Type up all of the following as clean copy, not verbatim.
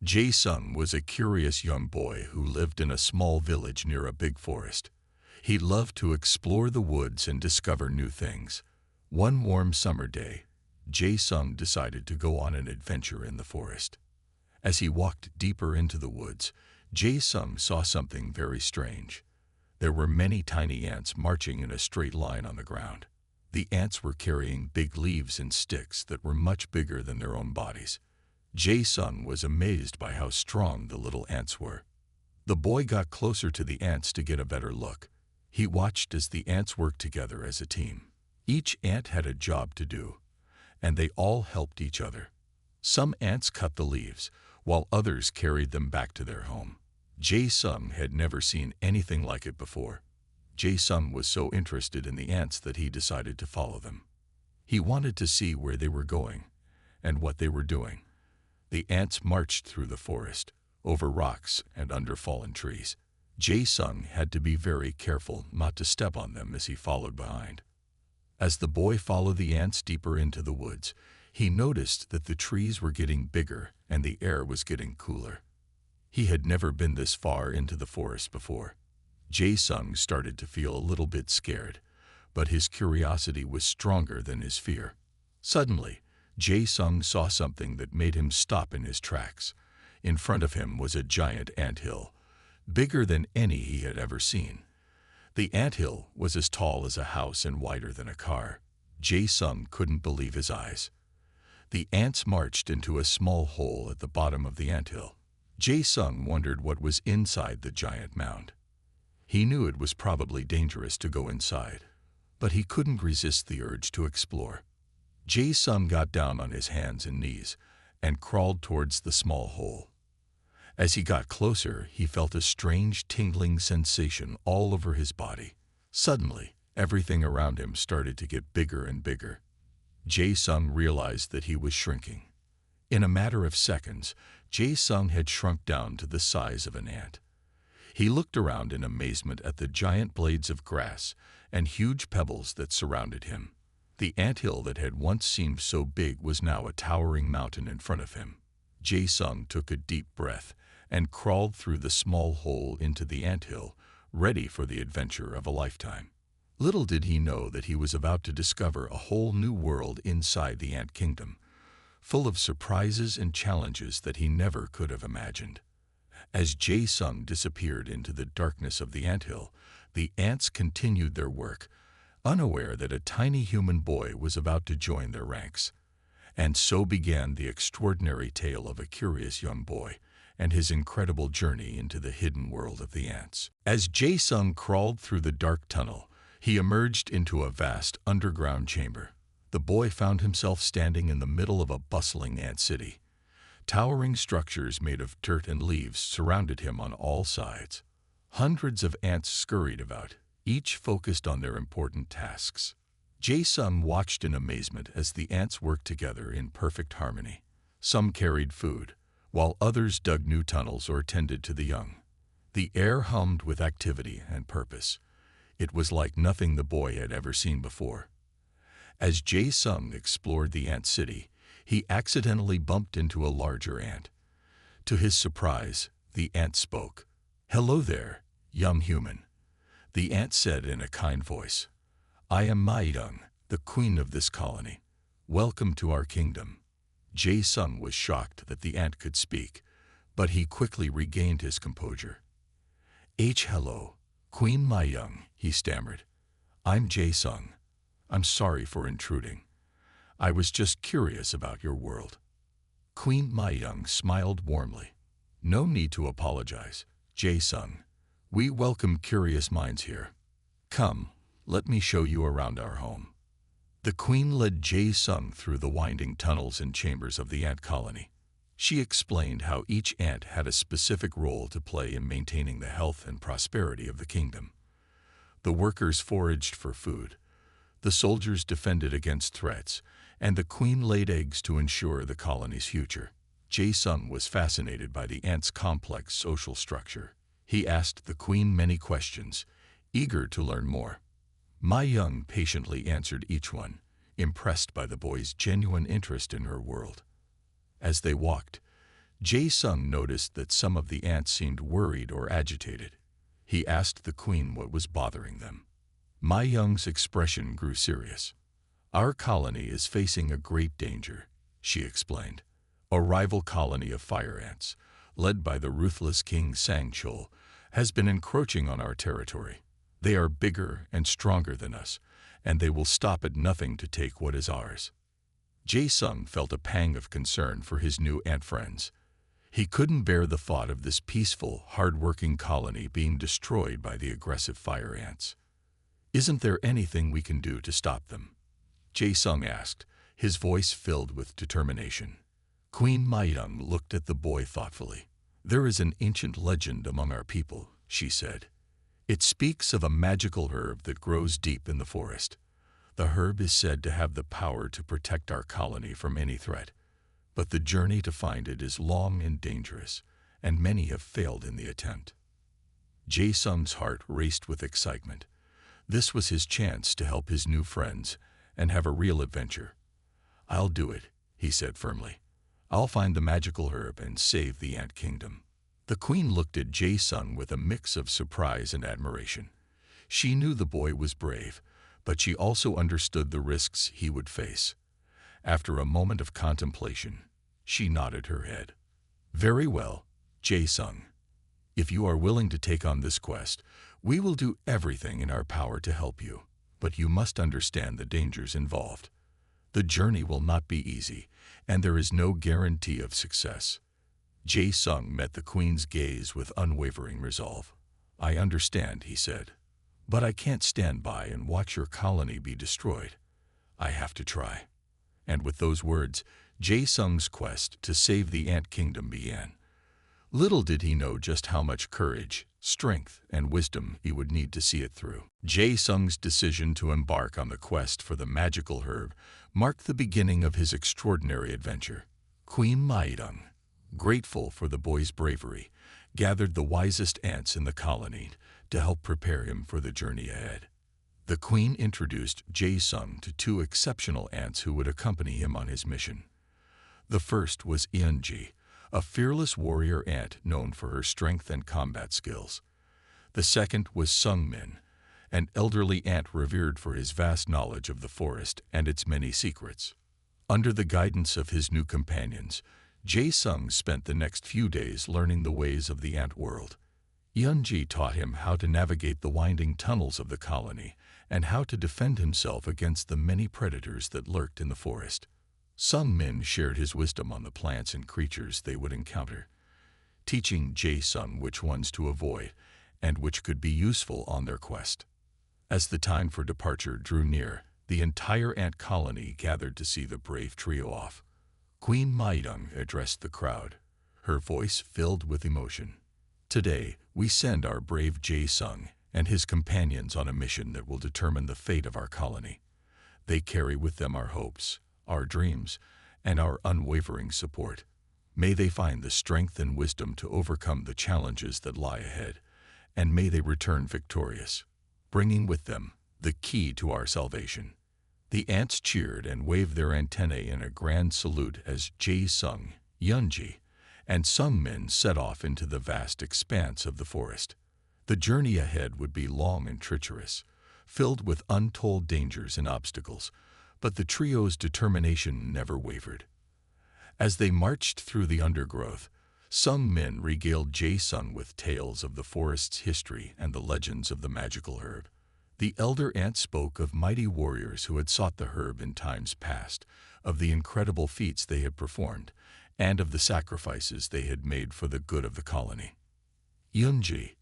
Jae-sung was a curious young boy who lived in a small village near a big forest. He loved to explore the woods and discover new things. One warm summer day, Jae-sung decided to go on an adventure in the forest. As he walked deeper into the woods, Jae-sung saw something very strange. There were many tiny ants marching in a straight line on the ground. The ants were carrying big leaves and sticks that were much bigger than their own bodies. Jae-sung was amazed by how strong the little ants were. The boy got closer to the ants to get a better look. He watched as the ants worked together as a team. Each ant had a job to do, and they all helped each other. Some ants cut the leaves, while others carried them back to their home. Jae-sung had never seen anything like it before. Jae-sung was so interested in the ants that he decided to follow them. He wanted to see where they were going and what they were doing. The ants marched through the forest, over rocks and under fallen trees. Jae-sung had to be very careful not to step on them as he followed behind. As the boy followed the ants deeper into the woods, he noticed that the trees were getting bigger and the air was getting cooler. He had never been this far into the forest before. Jae-sung started to feel a little bit scared, but his curiosity was stronger than his fear. Suddenly, Jae-sung saw something that made him stop in his tracks. In front of him was a giant anthill, bigger than any he had ever seen. The anthill was as tall as a house and wider than a car. Jae-sung couldn't believe his eyes. The ants marched into a small hole at the bottom of the anthill. Jae-sung wondered what was inside the giant mound. He knew it was probably dangerous to go inside, but he couldn't resist the urge to explore. Jae-sung got down on his hands and knees and crawled towards the small hole. As he got closer, he felt a strange tingling sensation all over his body. Suddenly, everything around him started to get bigger and bigger. Jae-sung realized that he was shrinking. In a matter of seconds, Jae-sung had shrunk down to the size of an ant. He looked around in amazement at the giant blades of grass and huge pebbles that surrounded him. The anthill that had once seemed so big was now a towering mountain in front of him. Jae-sung took a deep breath and crawled through the small hole into the anthill, ready for the adventure of a lifetime. Little did he know that he was about to discover a whole new world inside the ant kingdom, full of surprises and challenges that he never could have imagined. As Jae-sung disappeared into the darkness of the anthill, the ants continued their work, unaware that a tiny human boy was about to join their ranks. And so began the extraordinary tale of a curious young boy and his incredible journey into the hidden world of the ants. As Jae-sung crawled through the dark tunnel, he emerged into a vast underground chamber. The boy found himself standing in the middle of a bustling ant city. Towering structures made of dirt and leaves surrounded him on all sides. Hundreds of ants scurried about, each focused on their important tasks. Jae-sung watched in amazement as the ants worked together in perfect harmony. Some carried food, while others dug new tunnels or tended to the young. The air hummed with activity and purpose. It was like nothing the boy had ever seen before. As Jae-sung explored the ant city, he accidentally bumped into a larger ant. To his surprise, the ant spoke. "Hello there, young human," the ant said in a kind voice. "I am Ma-young, the queen of this colony. Welcome to our kingdom." Jae-sung was shocked that the ant could speak, but he quickly regained his composure. Hello, Queen Ma-young," he stammered. "I'm Jae-sung. I'm sorry for intruding. I was just curious about your world." Queen Ma-young smiled warmly. "No need to apologize, Jae-sung. We welcome curious minds here. Come, let me show you around our home." The queen led Jae-sung through the winding tunnels and chambers of the ant colony. She explained how each ant had a specific role to play in maintaining the health and prosperity of the kingdom. The workers foraged for food, the soldiers defended against threats, and the queen laid eggs to ensure the colony's future. Jae-sung was fascinated by the ants' complex social structure. He asked the queen many questions, eager to learn more. Ma-young patiently answered each one, impressed by the boy's genuine interest in her world. As they walked, Jae-sung noticed that some of the ants seemed worried or agitated. He asked the queen what was bothering them. Ma Young's expression grew serious. "Our colony is facing a great danger," she explained. "A rival colony of fire ants, led by the ruthless King Sang-chul, has been encroaching on our territory. They are bigger and stronger than us, and they will stop at nothing to take what is ours." Jae-sung felt a pang of concern for his new ant friends. He couldn't bear the thought of this peaceful, hard-working colony being destroyed by the aggressive fire ants. "Isn't there anything we can do to stop them?" Jae-sung asked, his voice filled with determination. Queen Ma-young looked at the boy thoughtfully. "There is an ancient legend among our people," she said. "It speaks of a magical herb that grows deep in the forest. The herb is said to have the power to protect our colony from any threat. But the journey to find it is long and dangerous, and many have failed in the attempt." Jae-sung's heart raced with excitement. This was his chance to help his new friends and have a real adventure. "I'll do it," he said firmly. "I'll find the magical herb and save the ant kingdom." The queen looked at Jae-sung with a mix of surprise and admiration. She knew the boy was brave, but she also understood the risks he would face. After a moment of contemplation, she nodded her head. "Very well, Jae-sung. If you are willing to take on this quest, we will do everything in our power to help you, but you must understand the dangers involved. The journey will not be easy, and there is no guarantee of success." Jae-sung met the queen's gaze with unwavering resolve. "I understand," he said, "but I can't stand by and watch your colony be destroyed. I have to try." And with those words, Jae-sung's quest to save the ant kingdom began. Little did he know just how much courage, strength, and wisdom he would need to see it through. Jae-sung's decision to embark on the quest for the magical herb marked the beginning of his extraordinary adventure. Queen Ma-young, grateful for the boy's bravery, gathered the wisest ants in the colony to help prepare him for the journey ahead. The queen introduced Jae-sung to two exceptional ants who would accompany him on his mission. The first was Eunji, a fearless warrior ant known for her strength and combat skills. The second was Sung-min, an elderly ant revered for his vast knowledge of the forest and its many secrets. Under the guidance of his new companions, Jae-sung spent the next few days learning the ways of the ant world. Eunji taught him how to navigate the winding tunnels of the colony and how to defend himself against the many predators that lurked in the forest. Sung-min shared his wisdom on the plants and creatures they would encounter, teaching Jae-sung which ones to avoid and which could be useful on their quest. As the time for departure drew near, the entire ant colony gathered to see the brave trio off. Queen Ma-young addressed the crowd, her voice filled with emotion. "Today, we send our brave Jae-sung and his companions on a mission that will determine the fate of our colony. They carry with them our hopes, our dreams, and our unwavering support. May they find the strength and wisdom to overcome the challenges that lie ahead, and may they return victorious, bringing with them the key to our salvation." The ants cheered and waved their antennae in a grand salute as Jae-sung, Eunji, and Sung-min set off into the vast expanse of the forest. The journey ahead would be long and treacherous, filled with untold dangers and obstacles, but the trio's determination never wavered. As they marched through the undergrowth, Sung-min regaled Jae-sung with tales of the forest's history and the legends of the magical herb. The elder ant spoke of mighty warriors who had sought the herb in times past, of the incredible feats they had performed, and of the sacrifices they had made for the good of the colony. Eunji,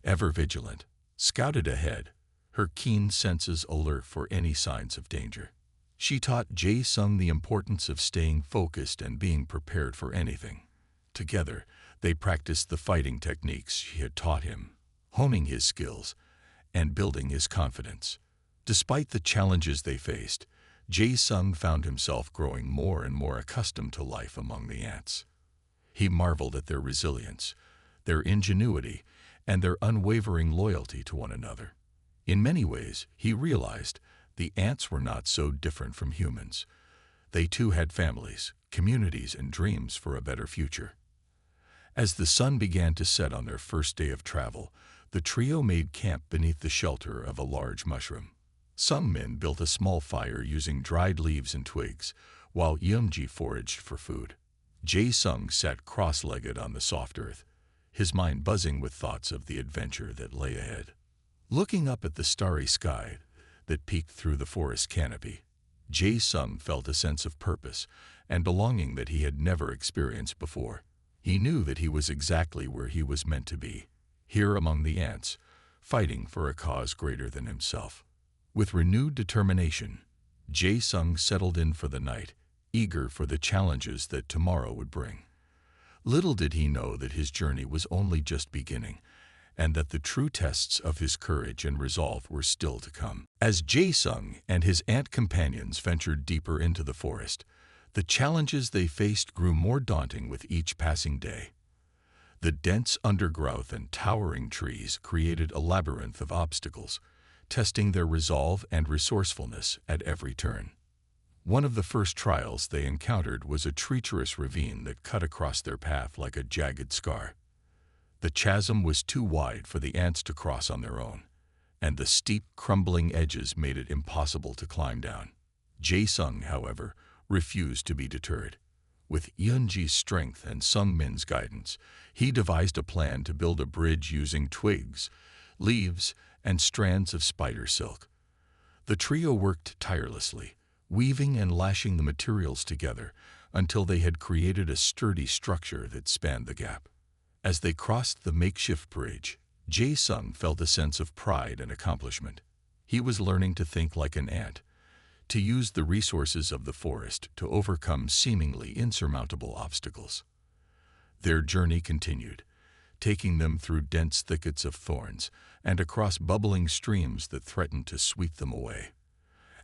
ever vigilant, scouted ahead, her keen senses alert for any signs of danger. She taught Jae-sung the importance of staying focused and being prepared for anything. Together, they practiced the fighting techniques she had taught him, honing his skills and building his confidence. Despite the challenges they faced, Jae-sung found himself growing more and more accustomed to life among the ants. He marveled at their resilience, their ingenuity, and their unwavering loyalty to one another. In many ways, he realized the ants were not so different from humans. They too had families, communities, and dreams for a better future. As the sun began to set on their first day of travel, the trio made camp beneath the shelter of a large mushroom. Some men built a small fire using dried leaves and twigs, while Yoongi foraged for food. Jae-sung sat cross-legged on the soft earth, his mind buzzing with thoughts of the adventure that lay ahead. Looking up at the starry sky that peeked through the forest canopy, Jae-sung felt a sense of purpose and belonging that he had never experienced before. He knew that he was exactly where he was meant to be, here among the ants, fighting for a cause greater than himself. With renewed determination, Jae-sung settled in for the night, eager for the challenges that tomorrow would bring. Little did he know that his journey was only just beginning, and that the true tests of his courage and resolve were still to come. As Jae-sung and his ant companions ventured deeper into the forest, the challenges they faced grew more daunting with each passing day. The dense undergrowth and towering trees created a labyrinth of obstacles, testing their resolve and resourcefulness at every turn. One of the first trials they encountered was a treacherous ravine that cut across their path like a jagged scar. The chasm was too wide for the ants to cross on their own, and the steep, crumbling edges made it impossible to climb down. Jae-sung, however, refused to be deterred. With Yoongi's strength and Sung-min's guidance, he devised a plan to build a bridge using twigs, leaves, and strands of spider silk. The trio worked tirelessly, weaving and lashing the materials together until they had created a sturdy structure that spanned the gap. As they crossed the makeshift bridge, Jae-sung felt a sense of pride and accomplishment. He was learning to think like an ant, to use the resources of the forest to overcome seemingly insurmountable obstacles. Their journey continued, taking them through dense thickets of thorns and across bubbling streams that threatened to sweep them away.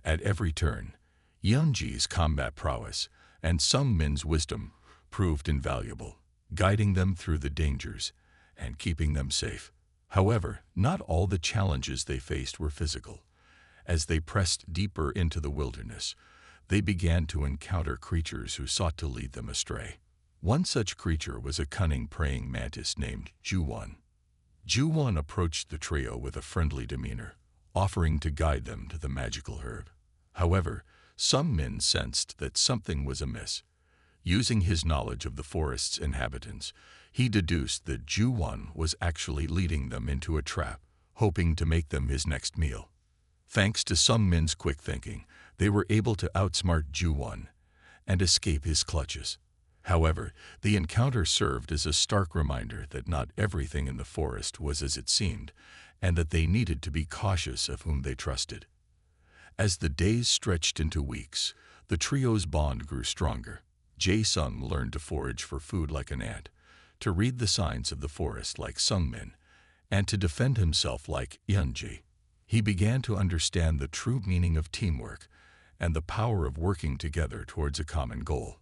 At every turn, Yoongi's combat prowess and Sung-min's wisdom proved invaluable, guiding them through the dangers and keeping them safe. However, not all the challenges they faced were physical. As they pressed deeper into the wilderness, they began to encounter creatures who sought to lead them astray. One such creature was a cunning praying mantis named Ju-won. Ju-won approached the trio with a friendly demeanor, offering to guide them to the magical herb. However, Sung-min sensed that something was amiss. Using his knowledge of the forest's inhabitants, he deduced that Ju-won was actually leading them into a trap, hoping to make them his next meal. Thanks to Sung-min's quick thinking, they were able to outsmart Ju-won and escape his clutches. However, the encounter served as a stark reminder that not everything in the forest was as it seemed, and that they needed to be cautious of whom they trusted. As the days stretched into weeks, the trio's bond grew stronger. Jae-sung learned to forage for food like an ant, to read the signs of the forest like Sung-min, and to defend himself like Yoongi. He began to understand the true meaning of teamwork and the power of working together towards a common goal.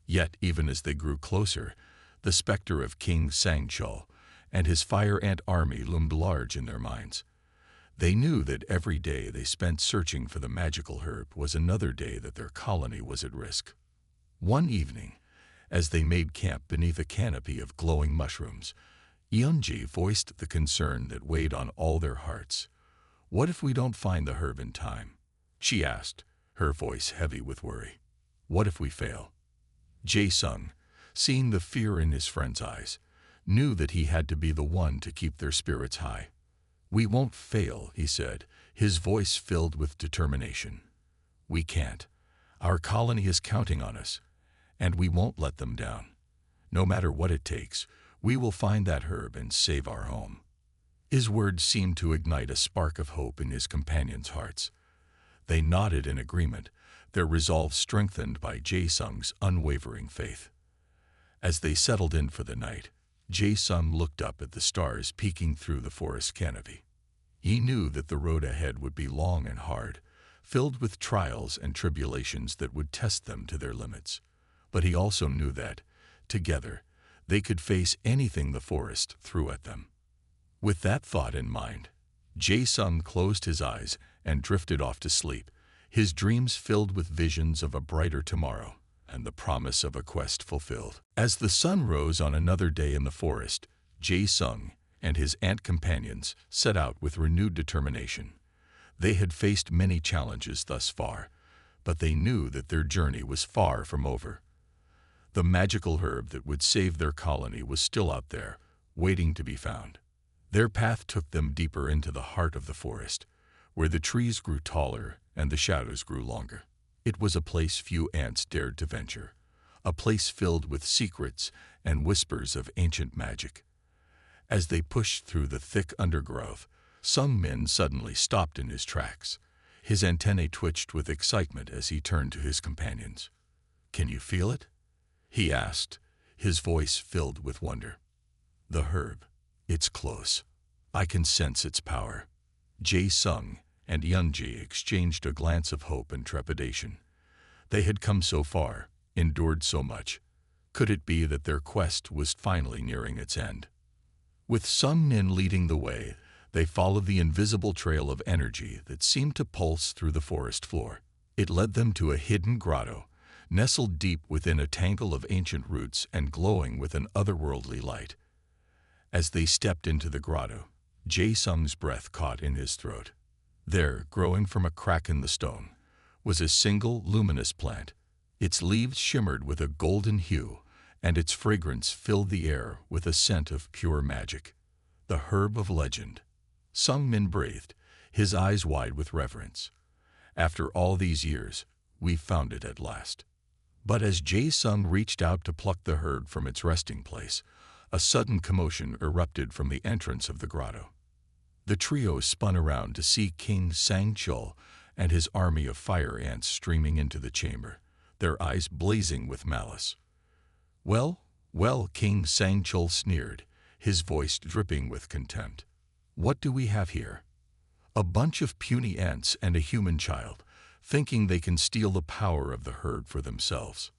Yet, even as they grew closer, the specter of King Sang-chul and his fire ant army loomed large in their minds. They knew that every day they spent searching for the magical herb was another day that their colony was at risk. One evening, as they made camp beneath a canopy of glowing mushrooms, Yoongi voiced the concern that weighed on all their hearts. "What if we don't find the herb in time?" she asked, her voice heavy with worry. "What if we fail?" Jae-sung, seeing the fear in his friend's eyes, knew that he had to be the one to keep their spirits high. "We won't fail," he said, his voice filled with determination. "We can't. Our colony is counting on us, and we won't let them down. No matter what it takes, we will find that herb and save our home." His words seemed to ignite a spark of hope in his companions' hearts. They nodded in agreement, their resolve strengthened by Jae-sung's unwavering faith. As they settled in for the night, Jae-sung looked up at the stars peeking through the forest canopy. He knew that the road ahead would be long and hard, filled with trials and tribulations that would test them to their limits. But he also knew that, together, they could face anything the forest threw at them. With that thought in mind, Jae-sung closed his eyes and drifted off to sleep, his dreams filled with visions of a brighter tomorrow. and the promise of a quest fulfilled. As the sun rose on another day in the forest, Jae-sung and his ant companions set out with renewed determination. They had faced many challenges thus far, but they knew that their journey was far from over. The magical herb that would save their colony was still out there, waiting to be found. Their path took them deeper into the heart of the forest, where the trees grew taller and the shadows grew longer. It was a place few ants dared to venture, a place filled with secrets and whispers of ancient magic. As they pushed through the thick undergrowth, Sung-min suddenly stopped in his tracks. His antennae twitched with excitement as he turned to his companions. "Can you feel it?" he asked, his voice filled with wonder. "The herb. It's close. I can sense its power." Jae-sung and Yeonji exchanged a glance of hope and trepidation. They had come so far, endured so much. Could it be that their quest was finally nearing its end? With Sung-min leading the way, they followed the invisible trail of energy that seemed to pulse through the forest floor. It led them to a hidden grotto, nestled deep within a tangle of ancient roots and glowing with an otherworldly light. As they stepped into the grotto, Jae-sung's breath caught in his throat. There, growing from a crack in the stone, was a single luminous plant. Its leaves shimmered with a golden hue, and its fragrance filled the air with a scent of pure magic. The herb of legend. Sung-min breathed, his eyes wide with reverence. "After all these years, we've found it at last." But as Jae-sung reached out to pluck the herb from its resting place, a sudden commotion erupted from the entrance of the grotto. The trio spun around to see King Sang-chul and his army of fire ants streaming into the chamber, their eyes blazing with malice. Well, King Sang-chul sneered, his voice dripping with contempt. "What do we have here? A bunch of puny ants and a human child, thinking they can steal the power of the herd for themselves."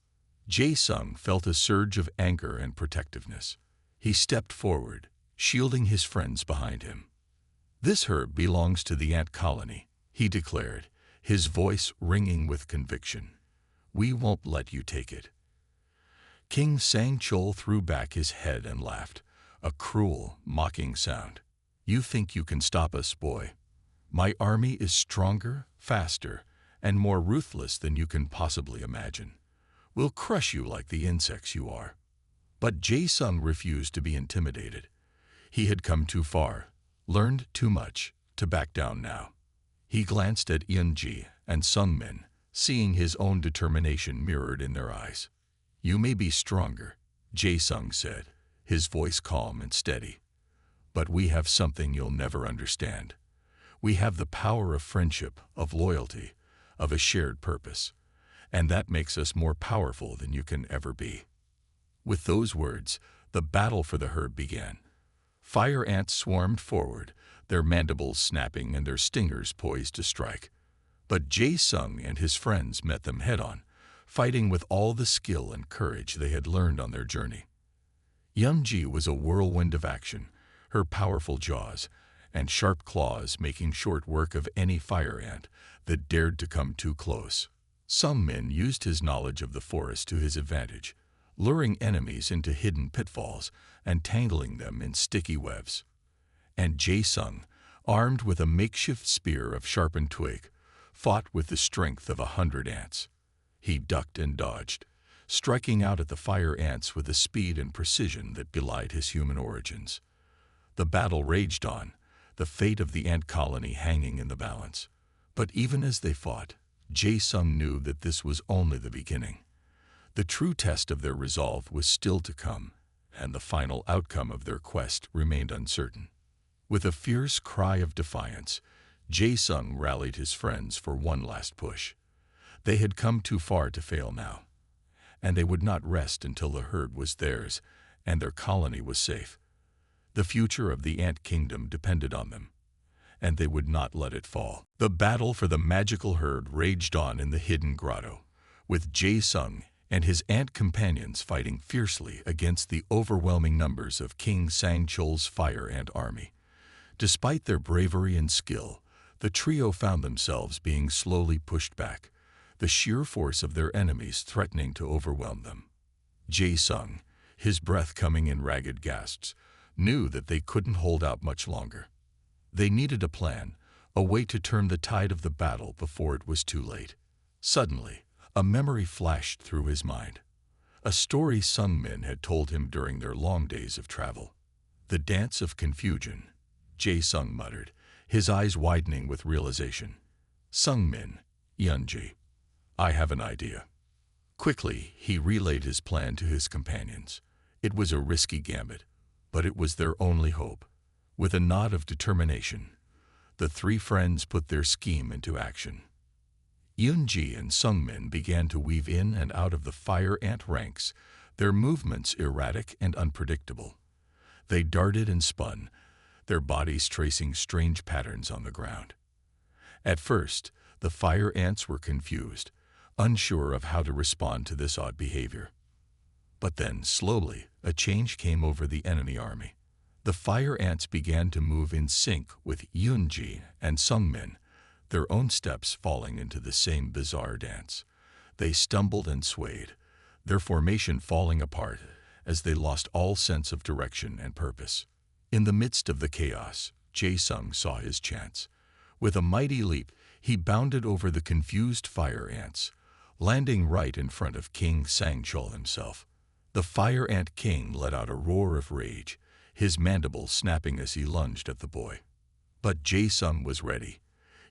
Jae-sung felt a surge of anger and protectiveness. He stepped forward, shielding his friends behind him. "This herb belongs to the ant colony," he declared, his voice ringing with conviction. "We won't let you take it." King Sang-chul threw back his head and laughed, a cruel, mocking sound. "You think you can stop us, boy? My army is stronger, faster, and more ruthless than you can possibly imagine. We'll crush you like the insects you are." But Jae-sung refused to be intimidated. He had come too far, learned too much, to back down now. He glanced at Yeonji and Sung-min, seeing his own determination mirrored in their eyes. "You may be stronger," Jae-sung said, his voice calm and steady. "But we have something you'll never understand. We have the power of friendship, of loyalty, of a shared purpose, and that makes us more powerful than you can ever be." With those words, the battle for the herb began. Fire ants swarmed forward, their mandibles snapping and their stingers poised to strike. But Jae-sung and his friends met them head-on, fighting with all the skill and courage they had learned on their journey. Yeonji was a whirlwind of action, her powerful jaws and sharp claws making short work of any fire ant that dared to come too close. Sung-min used his knowledge of the forest to his advantage, luring enemies into hidden pitfalls and tangling them in sticky webs. And Jae-sung, armed with a makeshift spear of sharpened twig, fought with the strength of 100 ants. He ducked and dodged, striking out at the fire ants with a speed and precision that belied his human origins. The battle raged on, the fate of the ant colony hanging in the balance. But even as they fought, Jae-sung knew that this was only the beginning. The true test of their resolve was still to come, and the final outcome of their quest remained uncertain. With a fierce cry of defiance, Jae-sung rallied his friends for one last push. They had come too far to fail now, and they would not rest until the herd was theirs and their colony was safe. The future of the ant kingdom depended on them, and they would not let it fall. The battle for the magical herd raged on in the hidden grotto, with Jae-sung and his ant companions fighting fiercely against the overwhelming numbers of King Sang-chul's fire ant army. Despite their bravery and skill, the trio found themselves being slowly pushed back, the sheer force of their enemies threatening to overwhelm them. Jae-sung, his breath coming in ragged gasps, knew that they couldn't hold out much longer. They needed a plan, a way to turn the tide of the battle before it was too late. Suddenly, a memory flashed through his mind. A story Sung-min had told him during their long days of travel. The Dance of Confusion, Jae-sung muttered, his eyes widening with realization. Sung-min, Yeonji, I have an idea. Quickly, he relayed his plan to his companions. It was a risky gambit, but it was their only hope. With a nod of determination, the three friends put their scheme into action. Yeonji and Sung-min began to weave in and out of the fire ant ranks, their movements erratic and unpredictable. They darted and spun, their bodies tracing strange patterns on the ground. At first, the fire ants were confused, unsure of how to respond to this odd behavior. But then, slowly, a change came over the enemy army. The fire ants began to move in sync with Yeonji and Sung-min, their own steps falling into the same bizarre dance. They stumbled and swayed, their formation falling apart as they lost all sense of direction and purpose. In the midst of the chaos, Jae-sung saw his chance. With a mighty leap, he bounded over the confused fire ants, landing right in front of King Sang-chul himself. The fire ant king let out a roar of rage, his mandibles snapping as he lunged at the boy. But Jae-sung was ready.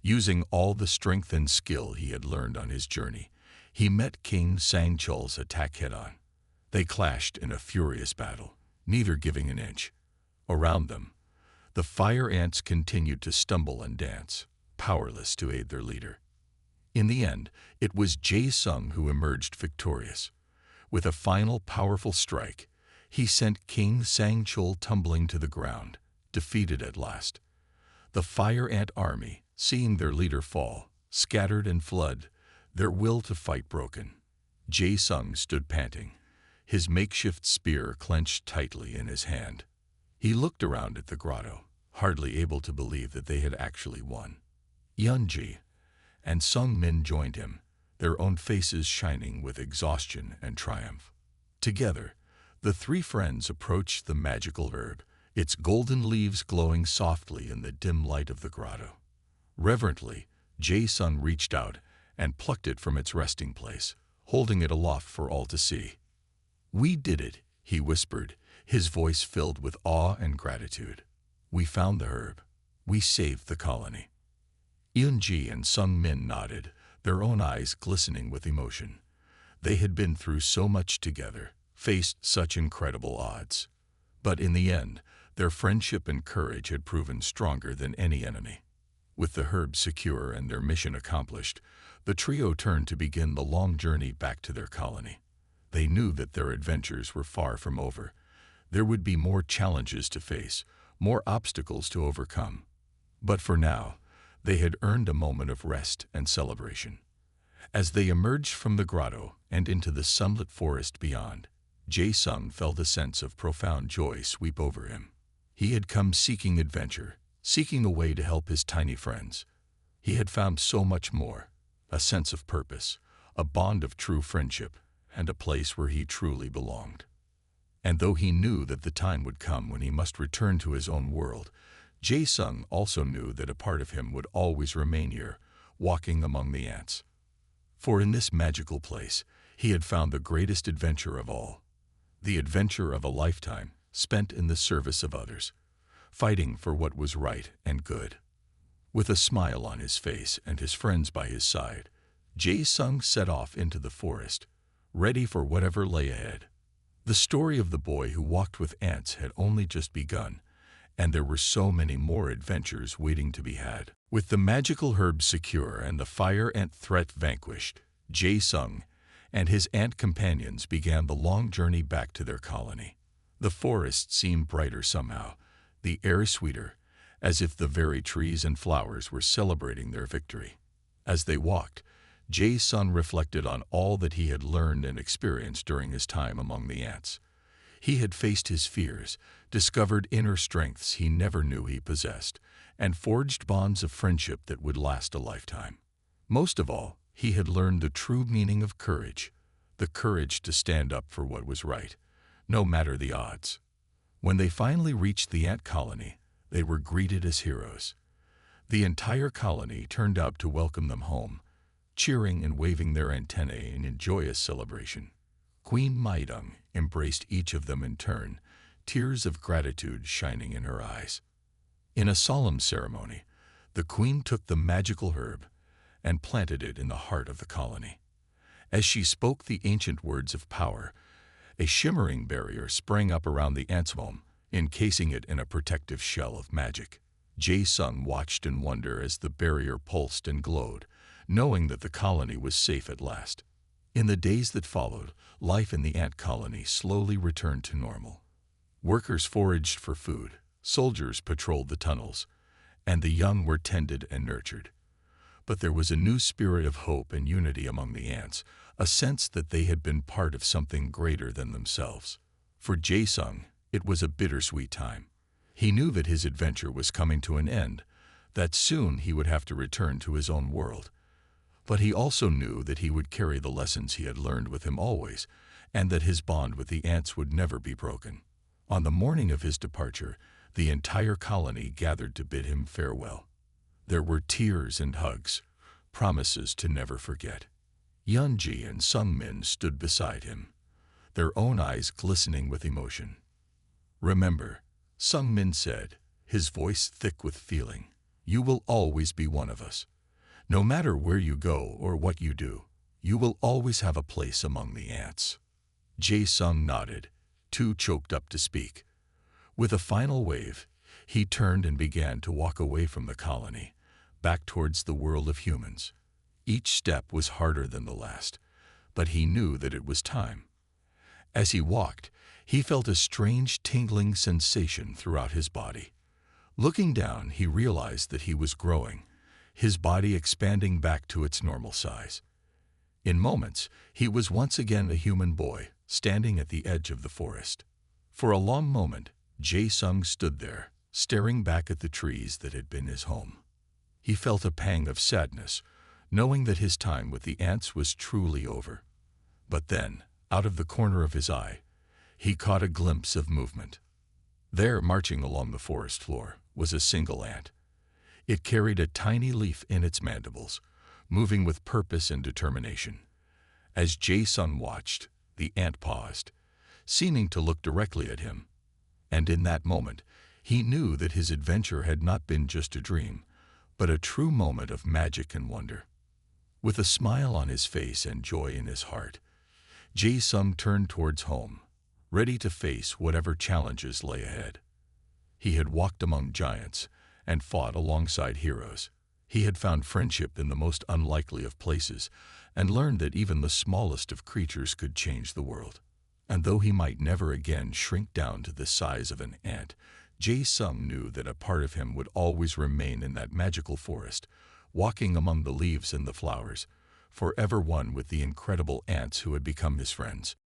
Using all the strength and skill he had learned on his journey, he met King Sang-chul's attack head-on. They clashed in a furious battle, neither giving an inch. Around them, the fire ants continued to stumble and dance, powerless to aid their leader. In the end, it was Jae-sung who emerged victorious. With a final powerful strike, he sent King Sang-chul tumbling to the ground, defeated at last. The fire ant army, seeing their leader fall, scattered and fled, their will to fight broken. Jae-sung stood panting, his makeshift spear clenched tightly in his hand. He looked around at the grotto, hardly able to believe that they had actually won. Yeonji and Sung-min joined him, their own faces shining with exhaustion and triumph. Together, the three friends approached the magical herb, its golden leaves glowing softly in the dim light of the grotto. Reverently, Jae-sung reached out and plucked it from its resting place, holding it aloft for all to see. "We did it," he whispered, his voice filled with awe and gratitude. "We found the herb. We saved the colony." Yeonji and Sung-min nodded, their own eyes glistening with emotion. They had been through so much together, faced such incredible odds. But in the end, their friendship and courage had proven stronger than any enemy. With the herb secure and their mission accomplished, the trio turned to begin the long journey back to their colony. They knew that their adventures were far from over. There would be more challenges to face, more obstacles to overcome. But for now, they had earned a moment of rest and celebration. As they emerged from the grotto and into the sunlit forest beyond, Jae-sung felt a sense of profound joy sweep over him. He had come seeking adventure, seeking a way to help his tiny friends. He had found so much more, a sense of purpose, a bond of true friendship, and a place where he truly belonged. And though he knew that the time would come when he must return to his own world, Jae-sung also knew that a part of him would always remain here, walking among the ants. For in this magical place, he had found the greatest adventure of all, the adventure of a lifetime spent in the service of others, fighting for what was right and good. With a smile on his face and his friends by his side, Jae-sung set off into the forest, ready for whatever lay ahead. The story of the boy who walked with ants had only just begun, and there were so many more adventures waiting to be had. With the magical herbs secure and the fire ant threat vanquished, Jae-sung and his ant companions began the long journey back to their colony. The forest seemed brighter somehow, the air sweeter, as if the very trees and flowers were celebrating their victory. As they walked, Jae-sung reflected on all that he had learned and experienced during his time among the ants. He had faced his fears, discovered inner strengths he never knew he possessed, and forged bonds of friendship that would last a lifetime. Most of all, He had learned the true meaning of courage, the courage to stand up for what was right, no matter the odds. When they finally reached the ant colony, they were greeted as heroes. The entire colony turned out to welcome them home, cheering and waving their antennae in joyous celebration. Queen Maidung embraced each of them in turn, tears of gratitude shining in her eyes. In a solemn ceremony, the queen took the magical herb and planted it in the heart of the colony. As she spoke the ancient words of power, a shimmering barrier sprang up around the ants' home, encasing it in a protective shell of magic. Jae-sung watched in wonder as the barrier pulsed and glowed, knowing that the colony was safe at last. In the days that followed, life in the ant colony slowly returned to normal. Workers foraged for food, soldiers patrolled the tunnels, and the young were tended and nurtured. But there was a new spirit of hope and unity among the ants, a sense that they had been part of something greater than themselves. For Jae-sung, it was a bittersweet time. He knew that his adventure was coming to an end, that soon he would have to return to his own world. But he also knew that he would carry the lessons he had learned with him always, and that his bond with the ants would never be broken. On the morning of his departure, the entire colony gathered to bid him farewell. There were tears and hugs, promises to never forget. Yeonji and Sungmin stood beside him, their own eyes glistening with emotion. "Remember," Sungmin said, his voice thick with feeling, "you will always be one of us. No matter where you go or what you do, you will always have a place among the ants." Jae-sung nodded, too choked up to speak. With a final wave, he turned and began to walk away from the colony, back towards the world of humans. Each step was harder than the last, but he knew that it was time. As he walked, he felt a strange tingling sensation throughout his body. Looking down, he realized that he was growing, his body expanding back to its normal size. In moments, he was once again a human boy, standing at the edge of the forest. For a long moment, Jae-sung stood there, staring back at the trees that had been his home. He felt a pang of sadness, knowing that his time with the ants was truly over. But then, out of the corner of his eye, he caught a glimpse of movement. There, marching along the forest floor, was a single ant. It carried a tiny leaf in its mandibles, moving with purpose and determination. As Jae-sung watched, the ant paused, seeming to look directly at him. And in that moment, he knew that his adventure had not been just a dream, but a true moment of magic and wonder. With a smile on his face and joy in his heart, Jae-sung turned towards home, ready to face whatever challenges lay ahead. He had walked among giants and fought alongside heroes. He had found friendship in the most unlikely of places and learned that even the smallest of creatures could change the world. And though he might never again shrink down to the size of an ant, Jae-sung knew that a part of him would always remain in that magical forest, walking among the leaves and the flowers, forever one with the incredible ants who had become his friends.